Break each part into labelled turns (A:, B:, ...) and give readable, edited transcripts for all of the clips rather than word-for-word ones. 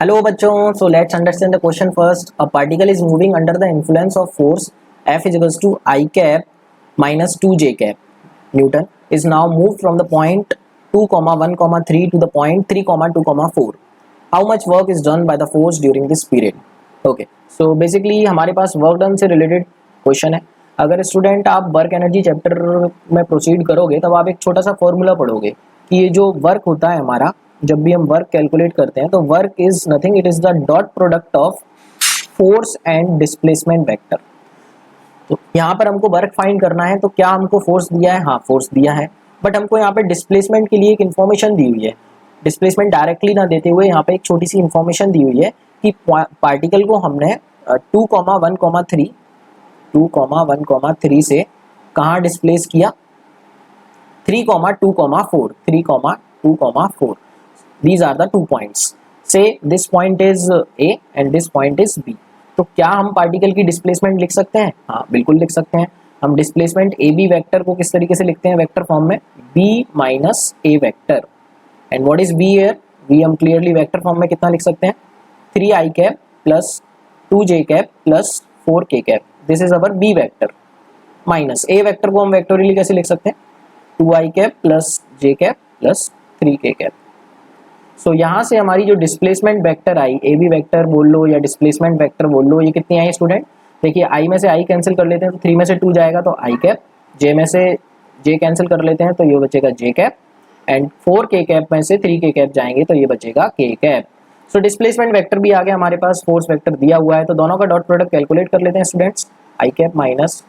A: Hello बच्चों, so let's understand the question first. A particle is moving under the influence of force F is equals to I cap minus 2j cap Newton is now moved from the point 2, 1, 3 to the point 3, 2, 4. How much work is done by the force during this period? Okay, so basically हमारे पास work done से related question है. अगर student आप work energy chapter में proceed करोगे तब आप एक छोटा सा फॉर्मूला पढ़ोगे कि ये जो वर्क होता है हमारा, जब भी हम वर्क कैलकुलेट करते हैं तो work is nothing, it is the dot product of force and displacement vector. तो यहाँ पर हमको वर्क फाइंड करना है, तो क्या हमको फोर्स दिया है? हाँ, फोर्स दिया है, बट हमको यहाँ पे डिस्प्लेसमेंट के लिए एक इन्फॉर्मेशन दी हुई है. डिस्प्लेसमेंट डायरेक्टली ना देते हुए यहाँ पे एक छोटी सी इन्फॉर्मेशन दी हुई है कि पार्टिकल को हमने 2, 1, 3 से कहाँ डिस्प्लेस किया? 3, 2, 4. 3, 2, 4. These are the 2 points. Say this point is A and this point is B. तो क्या हम पार्टिकल की डिस्प्लेसमेंट लिख सकते हैं? हाँ, बिल्कुल लिख सकते हैं. हम डिस्प्लेसमेंट ए बी वेक्टर को किस तरीके से लिखते हैं? वेक्टर फॉर्म में B minus A vector. And what is B here? B हम क्लियरली वेक्टर फॉर्म में कितना लिख सकते हैं? 3i cap plus 2j cap plus 4k cap. This is our B vector. Minus A vector को हम vectorially कैसे लिख सकते हैं? 2i cap plus j cap plus 3k cap. So यहाँ से हमारी जो डिस्प्लेसमेंट वेक्टर आई, ए बी वेक्टर बोल लो या डिस्प्लेसमेंट वेक्टर बोल लो, ये कितनी आई स्टूडेंट? देखिए, आई में से आई कैंसिल कर लेते हैं तो 3 में से 2 जाएगा तो आई कैप, जे में से जे कैंसिल कर लेते हैं तो ये बचेगा जे कैप, एंड 4k कैप में से 3k कैप जाएंगे तो ये बचेगा k cap. So displacement vector भी आ गया हमारे पास, फोर्स वेक्टर दिया हुआ है, तो दोनों का डॉट प्रोडक्ट कैलकुलेट कर लेते हैं students. I cap minus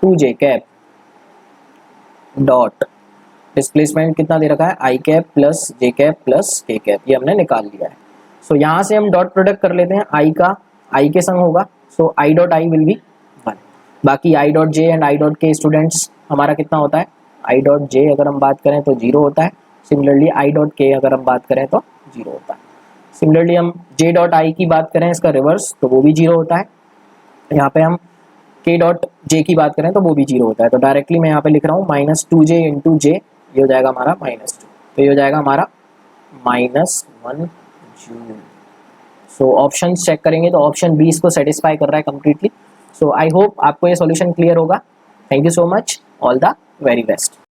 A: 2j cap dot displacement कितना दे रखा है? I cap plus j cap plus k cap, ये हमने निकाल लिया है. सो यहाँ से हम डॉट प्रोडक्ट कर लेते हैं. आई का आई के संग होगा, so i dot i will be 1. बाकी i dot j and i dot k students हमारा कितना होता है? आई डॉट जे अगर हम बात करें तो 0 होता है. सिमिलरली आई डॉट के अगर हम बात करें तो 0 होता है. सिमिलरली हम जे डॉट आई की बात करें, इसका रिवर्स, तो वो भी 0 होता है. यहाँ पे हम के डॉट जे की बात करें तो वो भी 0 होता है. तो डायरेक्टली मैं यहाँ पे लिख रहा हूँ माइनस 2j इंटू जे, ये हो जाएगा हमारा -2, तो ये हो जाएगा हमारा -1 जूल. सो ऑप्शन चेक करेंगे तो ऑप्शन बी इसको सेटिस्फाई कर रहा है कंप्लीटली. सो आई होप आपको ये सॉल्यूशन क्लियर होगा. Thank you so much, all the very best.